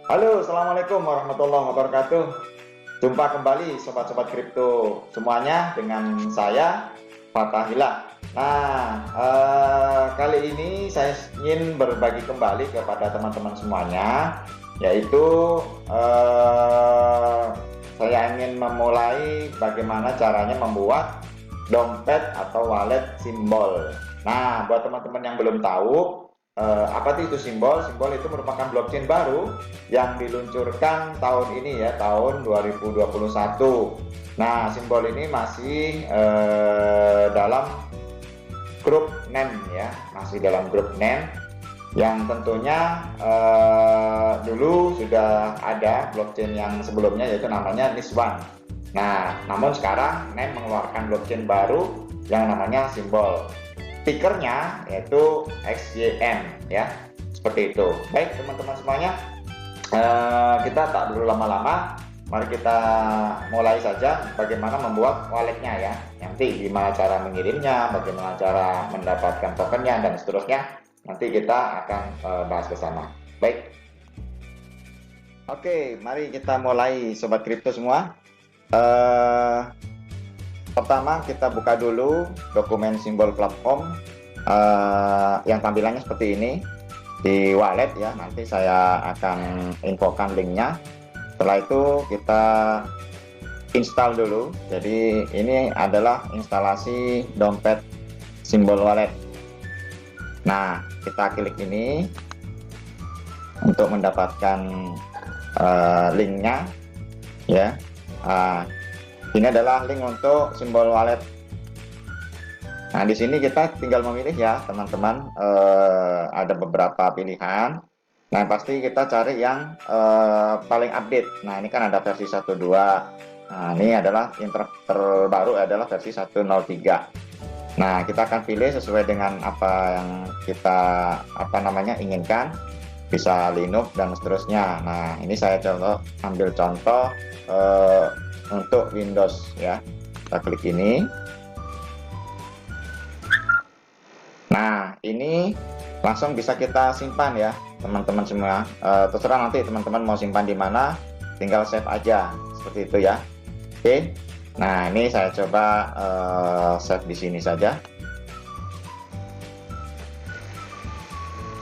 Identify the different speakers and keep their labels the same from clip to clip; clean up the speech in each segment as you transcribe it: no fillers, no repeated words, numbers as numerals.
Speaker 1: Halo, assalamualaikum warahmatullahi wabarakatuh. Jumpa kembali sobat-sobat kripto semuanya dengan saya Fatahillah. Nah, kali ini saya ingin berbagi kembali kepada teman-teman semuanya, yaitu saya ingin memulai bagaimana caranya membuat dompet atau wallet simbol. Nah, buat teman-teman yang belum tahu, apa itu simbol? Simbol itu merupakan blockchain baru yang diluncurkan tahun ini ya, tahun 2021. Nah, simbol ini masih dalam grup NEM ya, masih dalam grup NEM yang tentunya dulu sudah ada blockchain yang sebelumnya yaitu namanya NIS1. Nah, namun sekarang NEM mengeluarkan blockchain baru yang namanya simbol. Tickernya yaitu XYM ya, seperti itu. Baik teman-teman semuanya, kita tak perlu lama-lama, mari kita mulai saja bagaimana membuat walletnya ya. Nanti gimana cara mengirimnya, bagaimana cara mendapatkan tokennya dan seterusnya. Nanti kita akan bahas bersama. Baik. Oke, mari kita mulai sobat kripto semua. Pertama kita buka dulu dokumen simbol platform yang tampilannya seperti ini di wallet ya. Nanti saya akan infokan linknya. Setelah itu kita install dulu. Jadi ini adalah instalasi dompet simbol wallet. Nah, kita klik ini untuk mendapatkan linknya ya. Ini adalah link untuk simbol wallet. Nah, di sini kita tinggal memilih ya, teman-teman. Ada beberapa pilihan. Nah, pasti kita cari yang paling update. Nah, ini kan ada versi 1.2. Nah, ini adalah yang terbaru adalah versi 1.03. Nah, kita akan pilih sesuai dengan apa yang kita inginkan. Bisa Linux dan seterusnya. Nah, ini saya ambil contoh untuk Windows ya. Kita klik ini. Nah, ini langsung bisa kita simpan ya teman-teman semua. Terserah nanti teman-teman mau simpan di mana, tinggal save aja seperti itu ya. Oke. Nah, ini saya coba save di sini saja.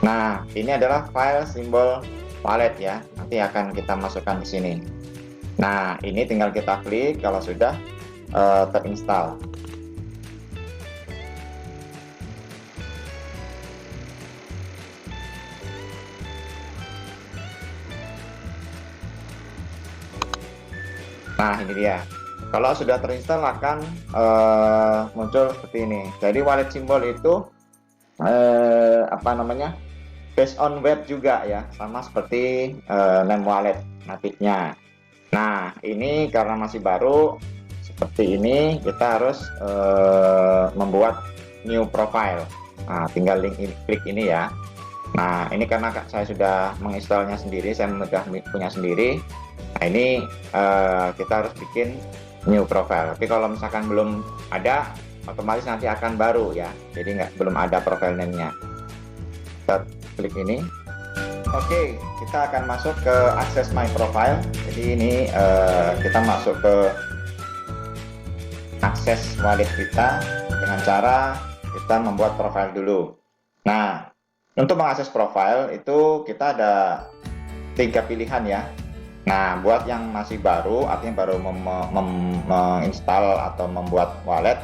Speaker 1: Nah, ini adalah file simbol wallet ya. Nanti akan kita masukkan di sini. Nah, ini tinggal kita klik kalau sudah terinstall. Nah, ini dia. Kalau sudah terinstall akan muncul seperti ini. Jadi wallet simbol itu based on web juga ya, sama seperti NEM wallet natifnya. Nah, ini karena masih baru seperti ini, kita harus membuat new profile. Nah, tinggal klik ini ya. Nah, ini karena saya sudah menginstalnya sendiri, saya sudah punya sendiri. Nah, ini kita harus bikin new profile. Tapi kalau misalkan belum ada, otomatis nanti akan baru ya. Jadi belum ada profile name-nya. Kita klik ini. Oke, kita akan masuk ke access my profile. Jadi ini kita masuk ke akses wallet kita dengan cara kita membuat profile dulu. Nah, untuk mengakses profile itu kita ada 3 pilihan ya. Nah, buat yang masih baru, artinya baru menginstal atau membuat wallet,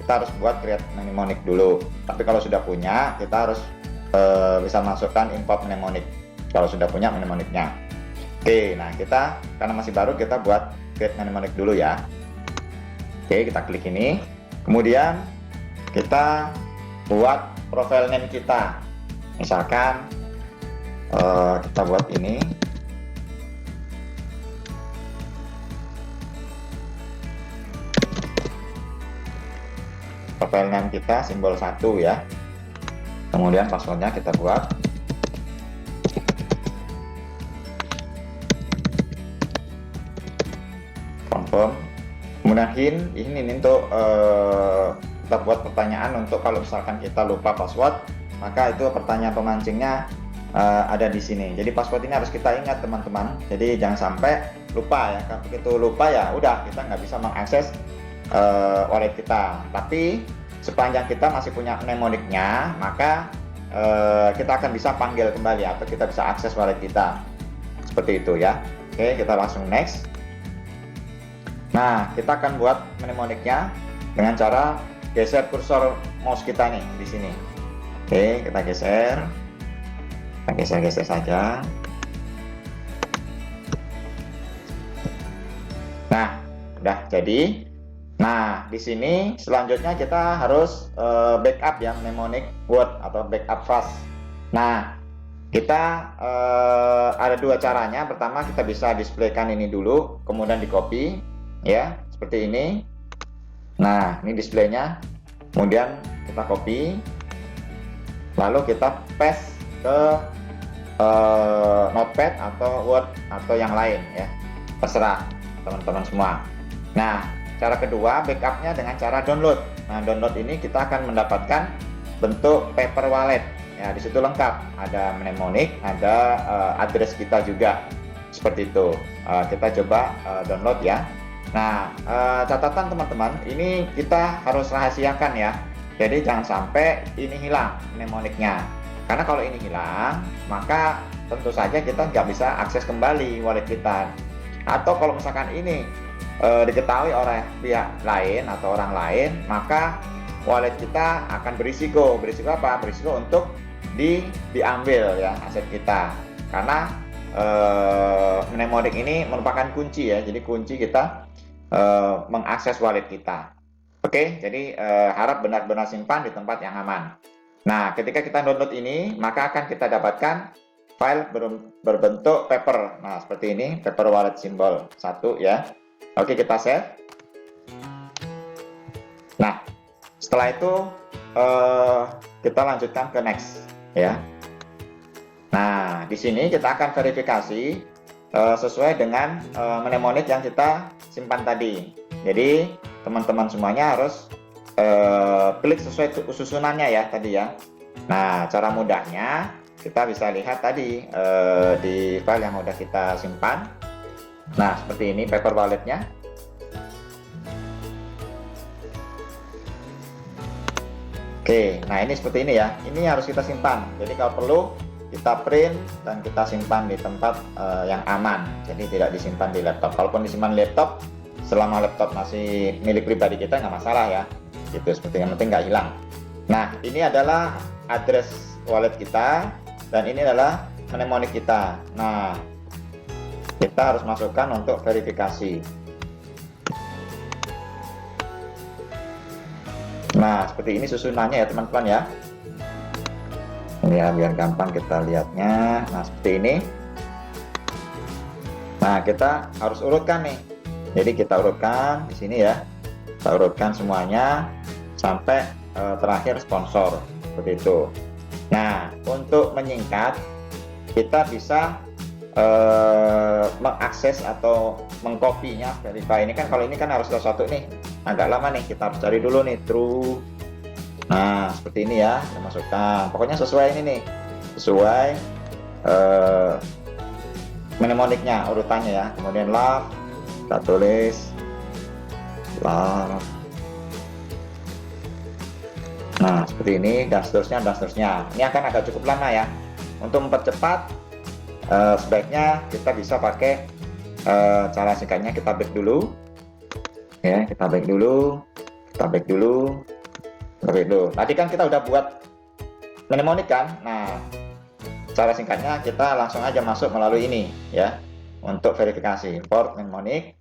Speaker 1: kita harus buat create mnemonic dulu. Tapi kalau sudah punya, kita harus bisa masukkan import mnemonic kalau sudah punya mnemonicnya. Oke, nah kita karena masih baru, kita buat create mnemonic dulu ya. Oke, kita klik ini. Kemudian kita buat profile name kita. Misalkan kita buat ini. Profile name kita simbol 1 ya. Kemudian passwordnya kita buat. Confirm. Kemudian ini untuk kita buat pertanyaan untuk kalau misalkan kita lupa password, maka itu pertanyaan pemancingnya ada di sini. Jadi password ini harus kita ingat teman-teman. Jadi jangan sampai lupa ya. Kalau begitu lupa ya udah kita nggak bisa mengakses wallet kita. Tapi sepanjang kita masih punya mnemonicnya, maka kita akan bisa panggil kembali atau kita bisa akses wallet kita. Seperti itu ya. Oke, kita langsung next. Nah, kita akan buat mnemonicnya dengan cara geser kursor mouse kita nih di sini. Oke, kita geser. Kita geser-geser saja. Nah, udah jadi. Nah, di sini selanjutnya kita harus backup ya mnemonic word atau backup phrase. Nah, kita ada dua caranya. Pertama, kita bisa displaykan ini dulu, kemudian di copy ya, seperti ini. Nah, ini displaynya. Kemudian kita copy, lalu kita paste ke notepad atau word atau yang lain ya, terserah teman-teman semua. Nah, cara kedua backupnya dengan cara download. Nah, download ini kita akan mendapatkan bentuk paper wallet ya, di situ lengkap, ada mnemonic, ada address kita juga, seperti itu. Kita coba download ya. Nah, catatan teman-teman, ini kita harus rahasiakan ya. Jadi jangan sampai ini hilang mnemonicnya. Karena kalau ini hilang, maka tentu saja kita nggak bisa akses kembali wallet kita. Atau kalau misalkan ini diketahui oleh pihak lain atau orang lain, maka wallet kita akan berisiko. Berisiko apa? Berisiko untuk diambil ya aset kita. Karena mnemonic ini merupakan kunci ya. Jadi kunci kita mengakses wallet kita. Oke, jadi harap benar-benar simpan di tempat yang aman. Nah, ketika kita download ini, maka akan kita dapatkan file berbentuk paper. Nah, seperti ini, paper wallet simbol 1 ya. Oke, kita save. Nah, setelah itu kita lanjutkan ke next ya. Nah, di sini kita akan verifikasi sesuai dengan mnemonic yang kita simpan tadi. Jadi, teman-teman semuanya harus klik sesuai susunannya ya tadi ya. Nah, cara mudahnya kita bisa lihat tadi di file yang udah kita simpan. Nah, seperti ini paper walletnya. Oke, nah ini seperti ini ya. Ini harus kita simpan. Jadi kalau perlu kita print dan kita simpan di tempat yang aman. Jadi tidak disimpan di laptop. Kalaupun disimpan di laptop, selama laptop masih milik pribadi kita nggak masalah ya. Gitu, seperti yang penting nggak hilang. Nah, ini adalah address wallet kita dan ini adalah mnemonic kita. Nah, kita harus masukkan untuk verifikasi. Nah, seperti ini susunannya ya teman-teman ya. Ini ya biar gampang kita lihatnya. Nah, seperti ini. Nah, kita harus urutkan nih. Jadi kita urutkan di sini ya. Kita urutkan semuanya sampai terakhir sponsor, seperti itu. Nah, untuk menyingkat, kita bisa mengakses atau mengkopinya verify ini kan. Kalau ini kan harus satu nih, agak lama nih, kita harus cari dulu nih true. Nah, seperti ini ya, kita masukkan. Pokoknya sesuai ini nih, sesuai mnemonicnya, urutannya ya. Kemudian love, kita tulis love. Nah, seperti ini dan seterusnya dan seterusnya. Ini akan agak cukup lama ya. Untuk mempercepat, sebaiknya kita bisa pakai cara singkatnya. Kita back dulu, ya. Kita back dulu, kita back dulu, kita back dulu. Tadi kan kita udah buat mnemonic kan. Nah, cara singkatnya kita langsung aja masuk melalui ini, ya. Untuk verifikasi import mnemonic.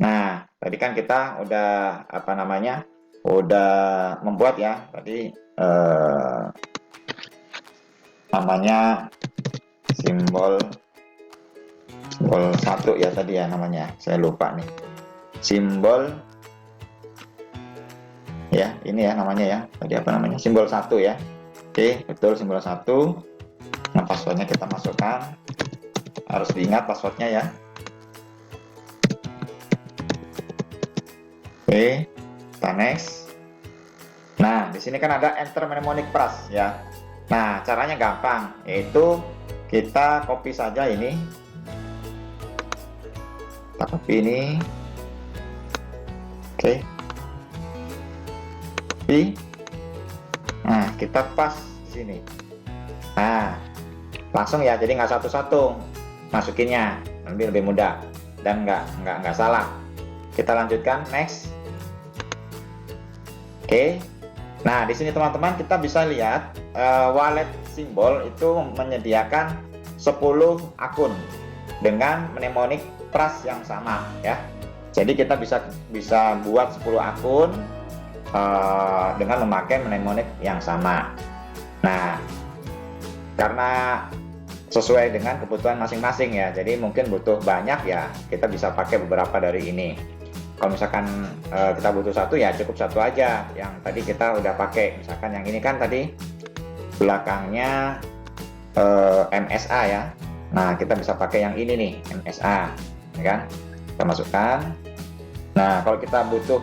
Speaker 1: Nah, tadi kan kita udah apa namanya? Udah membuat ya tadi namanya simbol 1 ya tadi ya namanya, saya lupa nih, simbol ya ini ya namanya ya tadi apa namanya, simbol 1 ya. Oke, betul, simbol 1. Nah, passwordnya kita masukkan, harus diingat passwordnya ya. Oke, kita next. Nah, di sini kan ada enter mnemonic phrase ya. Nah, caranya gampang, yaitu kita copy saja ini. Kita copy ini. Oke. Copy. Nah, kita pas di sini. Nah, langsung ya, jadi nggak satu-satu masukinnya, lebih mudah dan nggak salah. Kita lanjutkan, next. Oke. Nah, di sini teman-teman kita bisa lihat wallet simbol itu menyediakan 10 akun dengan mnemonic trust yang sama ya. Jadi kita bisa buat 10 akun dengan memakai mnemonic yang sama. Nah, karena sesuai dengan kebutuhan masing-masing ya, jadi mungkin butuh banyak ya, kita bisa pakai beberapa dari ini. Kalau misalkan kita butuh satu ya cukup satu aja yang tadi kita udah pakai. Misalkan yang ini kan tadi belakangnya MSA ya. Nah, kita bisa pakai yang ini nih, MSA ya kan, kita masukkan. Nah, kalau kita butuh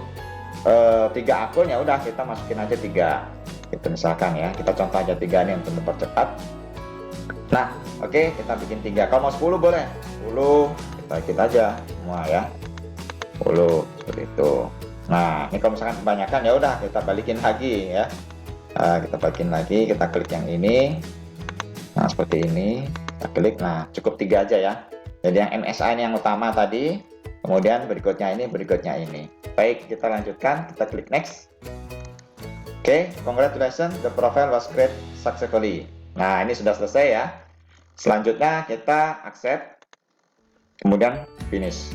Speaker 1: 3 akun ya udah kita masukin aja 3 gitu misalkan ya. Kita contoh aja 3 nih untuk mempercepat. Nah, oke, kita bikin 3. Kalau mau 10 boleh 10, kita bikin aja semua ya, 10 seperti itu. Nah, ini kalau misalkan kebanyakan ya udah kita balikin lagi ya. Kita balikin lagi, kita klik yang ini. Nah, seperti ini kita klik. Nah, cukup 3 aja ya. Jadi yang MSA ini yang utama tadi, kemudian berikutnya ini, berikutnya ini. Baik, kita lanjutkan, kita klik next. Oke, congratulations, the profile was created successfully. Nah, ini sudah selesai ya. Selanjutnya kita accept, kemudian finish.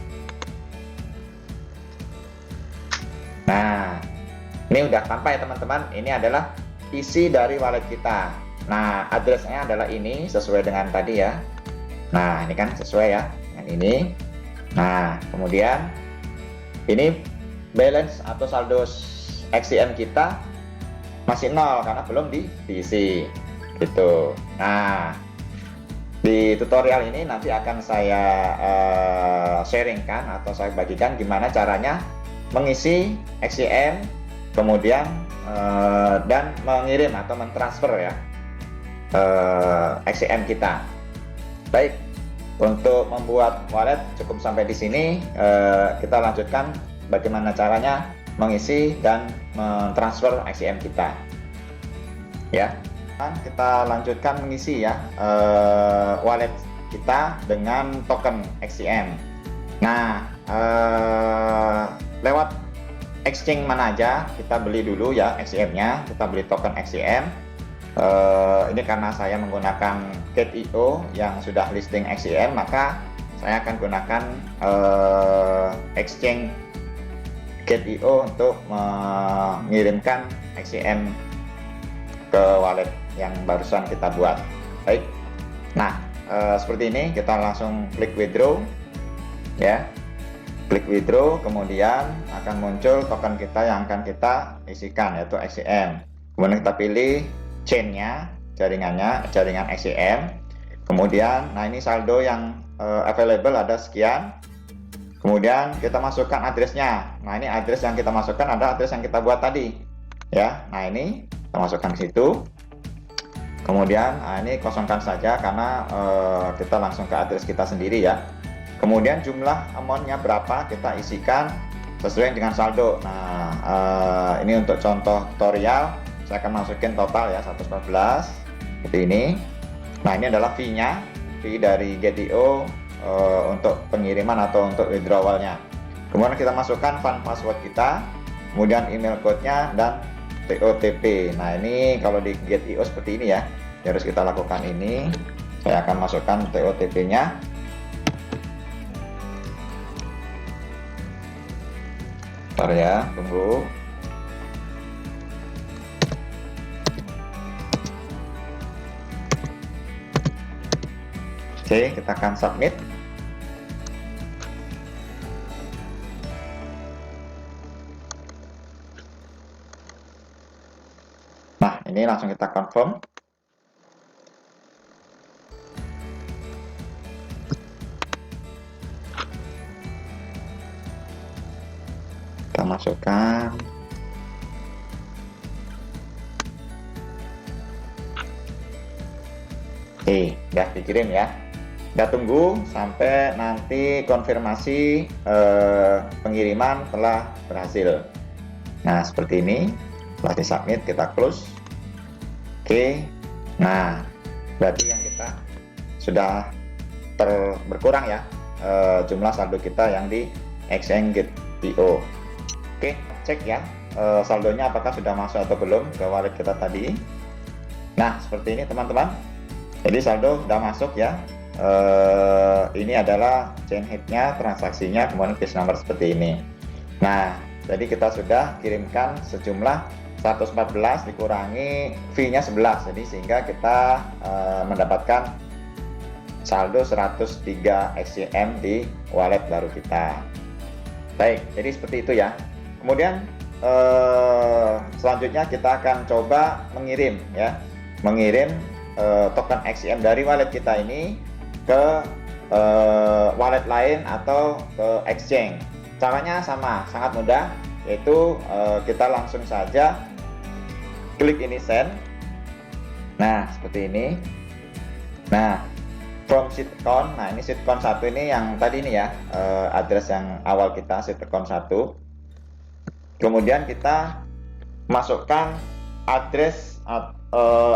Speaker 1: Nah, ini udah tampak ya teman-teman. Ini adalah isi dari wallet kita. Nah, addressnya adalah ini sesuai dengan tadi ya. Nah, ini kan sesuai ya dengan ini. Nah, kemudian ini balance atau saldo XCM kita masih 0 karena belum diisi gitu. Nah, di tutorial ini nanti akan saya sharingkan atau saya bagikan gimana caranya mengisi XCM kemudian dan mengirim atau mentransfer ya XCM kita. Baik, untuk membuat wallet cukup sampai di sini. Kita lanjutkan bagaimana caranya mengisi dan mentransfer XCM kita ya. Kita lanjutkan mengisi ya wallet kita dengan token XCM. Nah, lewat exchange mana aja kita beli dulu ya XCM-nya, kita beli token XCM. Ini karena saya menggunakan Gate.io yang sudah listing XCM, maka saya akan gunakan exchange Gate.io untuk mengirimkan XCM ke wallet yang barusan kita buat. Baik, nah seperti ini, kita langsung klik withdraw ya. Klik withdraw, kemudian akan muncul token kita yang akan kita isikan, yaitu XCM. Kemudian kita pilih chain-nya, jaringan XCM. Kemudian, nah ini saldo yang available ada sekian. Kemudian kita masukkan address-nya. Nah, ini address yang kita masukkan ada address yang kita buat tadi ya. Nah, ini kita masukkan ke situ. Kemudian, nah ini kosongkan saja karena kita langsung ke address kita sendiri ya. Kemudian jumlah amount-nya berapa kita isikan sesuai dengan saldo. Nah, ini untuk contoh tutorial saya akan masukin total ya 114 seperti ini. Nah, ini adalah fee-nya, fee dari Gate.io untuk pengiriman atau untuk withdrawal-nya. Kemudian kita masukkan fund password kita, kemudian email code-nya dan TOTP. Nah, ini kalau di Gate.io seperti ini ya, harus kita lakukan ini. Saya akan masukkan TOTP-nya. Bentar ya, tunggu. Oke, kita akan submit. Nah, ini langsung kita confirm. Kita masukkan. Udah dikirim ya. Kita tunggu sampai nanti konfirmasi pengiriman telah berhasil. Nah, seperti ini. Setelah disubmit, kita close. Oke. Nah, berarti yang kita sudah berkurang ya jumlah saldo kita yang di Exchange.io. Oke, cek ya saldonya apakah sudah masuk atau belum ke wallet kita tadi. Nah, seperti ini teman-teman. Jadi saldo sudah masuk ya. Ini adalah chain head-nya, transaksinya, kemudian case number seperti ini. Nah, jadi kita sudah kirimkan sejumlah 114 dikurangi fee-nya 11, jadi sehingga kita mendapatkan saldo 103 XCM di wallet baru kita. Baik, jadi seperti itu ya. Kemudian selanjutnya kita akan coba mengirim token XCM dari wallet kita ini ke wallet lain atau ke exchange. Caranya sama, sangat mudah, yaitu kita langsung saja klik ini send. Nah, seperti ini. Nah, from seed account. Nah, ini seed account 1 ini yang tadi ini ya, address yang awal kita, seed account 1. Kemudian kita masukkan address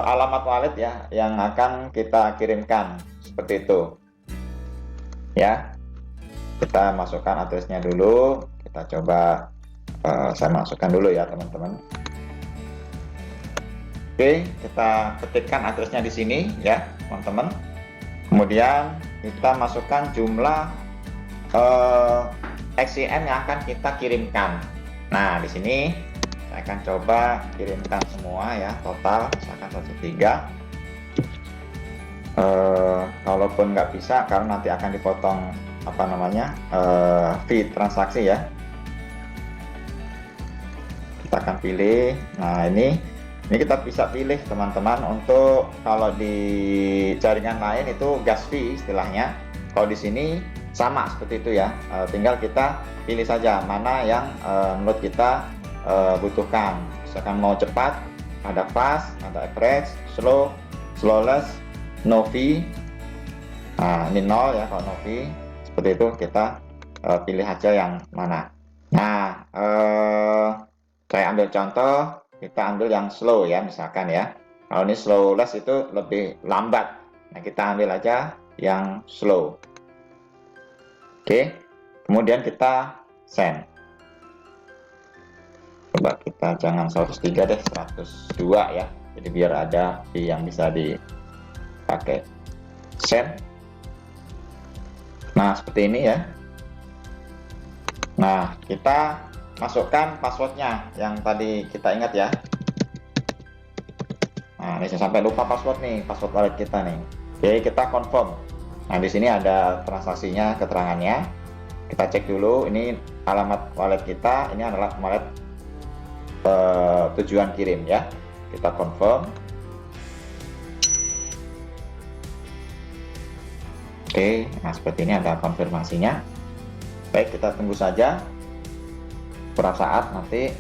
Speaker 1: alamat wallet ya yang akan kita kirimkan, seperti itu. Ya. Kita masukkan addressnya dulu. Kita coba saya masukkan dulu ya, teman-teman. Oke, kita ketikkan addressnya di sini ya, teman-teman. Kemudian kita masukkan jumlah XCM yang akan kita kirimkan. Nah, di sini saya akan coba kirimkan semua ya, total misalkan 103. Kalaupun nggak bisa karena nanti akan dipotong fee transaksi ya. Kita akan pilih. Nah, ini kita bisa pilih teman-teman untuk kalau di jaringan lain itu gas fee istilahnya. Kalau di sini sama seperti itu ya. Tinggal kita pilih saja mana yang menurut kita butuhkan. Misalkan mau cepat, ada fast, ada average, slow, slowless, no fee. Nah, ini 0 ya kalau no fee. Seperti itu, kita pilih aja yang mana. Nah, saya ambil contoh, kita ambil yang slow ya, misalkan ya. Kalau ini slowless itu lebih lambat. Nah, kita ambil aja yang slow. Oke, kemudian kita send. Coba kita jangan 103 deh, 102 ya. Jadi biar ada fee yang bisa dipakai. Send. Nah, seperti ini ya. Nah, kita masukkan passwordnya yang tadi kita ingat ya. Nah, ini saya sampai lupa password nih, password wallet kita nih. Oke, kita confirm. Nah, di sini ada transaksinya, keterangannya. Kita cek dulu, ini alamat wallet kita, ini adalah wallet tujuan kirim ya. Kita confirm. Oke, nah seperti ini ada konfirmasinya. Baik, kita tunggu saja beberapa saat nanti.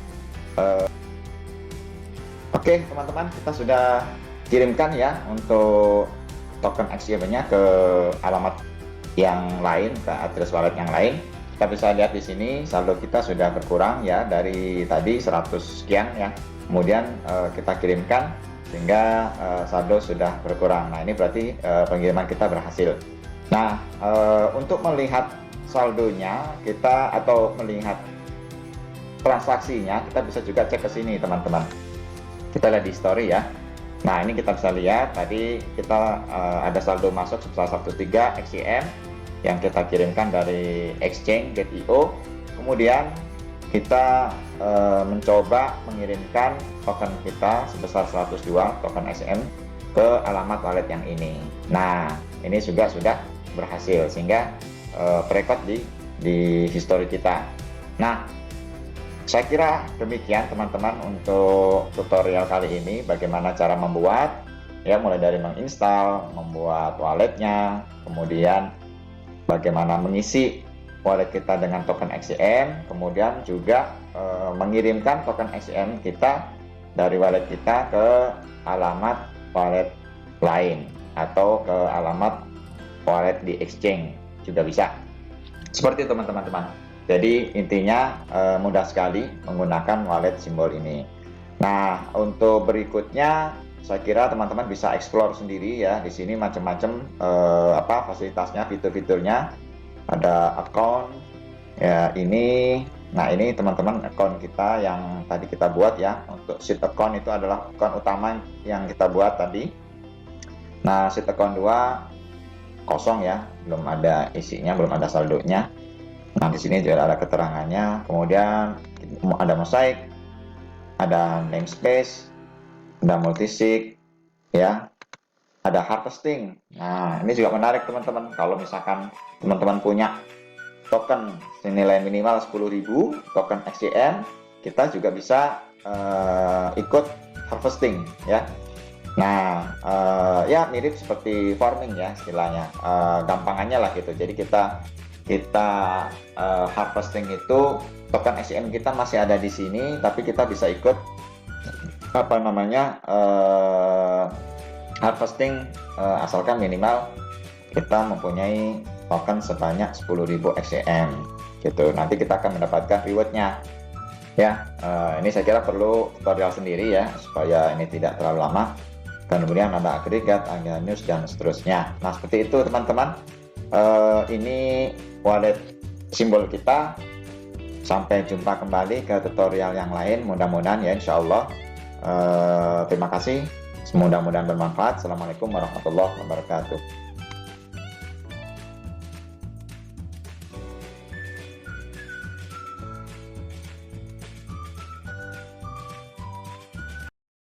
Speaker 1: Oke, teman-teman, kita sudah kirimkan ya untuk token XCM-nya ke alamat yang lain, ke address wallet yang lain. Kita bisa lihat di sini saldo kita sudah berkurang ya, dari tadi 100 sekian ya. Kemudian kita kirimkan sehingga saldo sudah berkurang. Nah, ini berarti pengiriman kita berhasil. Nah, untuk melihat saldonya kita atau melihat transaksinya, kita bisa juga cek ke sini teman-teman. Kita lihat di history ya. Nah, ini kita bisa lihat tadi kita ada saldo masuk sebesar 103 XCM yang kita kirimkan dari Exchange.io. Kemudian kita mencoba mengirimkan token kita sebesar 102 token XCM ke alamat wallet yang ini. Nah, ini juga sudah berhasil sehingga record di history kita. Nah, saya kira demikian teman-teman untuk tutorial kali ini, bagaimana cara membuat ya, mulai dari menginstal, membuat walletnya, kemudian bagaimana mengisi wallet kita dengan token XCM, kemudian juga mengirimkan token XCM kita dari wallet kita ke alamat wallet lain. atau ke alamat wallet di exchange juga bisa. Seperti itu teman-teman. Jadi intinya mudah sekali menggunakan wallet simbol ini. Nah, untuk berikutnya saya kira teman-teman bisa explore sendiri ya. Di sini macam-macam fasilitasnya, fitur-fiturnya. Ada account ya ini. Nah, ini teman-teman account kita yang tadi kita buat ya. Untuk sheet account itu adalah account utama yang kita buat tadi. Nah, sheet account 2 kosong ya, belum ada isinya, belum ada saldonya. Nah, di sini juga ada keterangannya. Kemudian ada mosaik, ada namespace, ada multisig, ya, ada harvesting. Nah, ini juga menarik teman-teman. Kalau misalkan teman-teman punya token senilai minimal 10.000 token XCM, kita juga bisa ikut harvesting ya. Nah, ya mirip seperti farming ya istilahnya, gampangannya lah gitu. Jadi kita harvesting itu token SCM kita masih ada di sini, tapi kita bisa ikut harvesting asalkan minimal kita mempunyai token sebanyak 10.000 XCM gitu. Nanti kita akan mendapatkan rewardnya ya. Ini saya kira perlu tutorial sendiri ya supaya ini tidak terlalu lama. Kemudian ada agregat, ada news dan seterusnya. Nah, seperti itu teman-teman. Ini wallet simbol kita. Sampai jumpa kembali ke tutorial yang lain, mudah-mudahan ya, insya Allah. Terima kasih, mudah-mudahan bermanfaat. Assalamualaikum warahmatullahi wabarakatuh.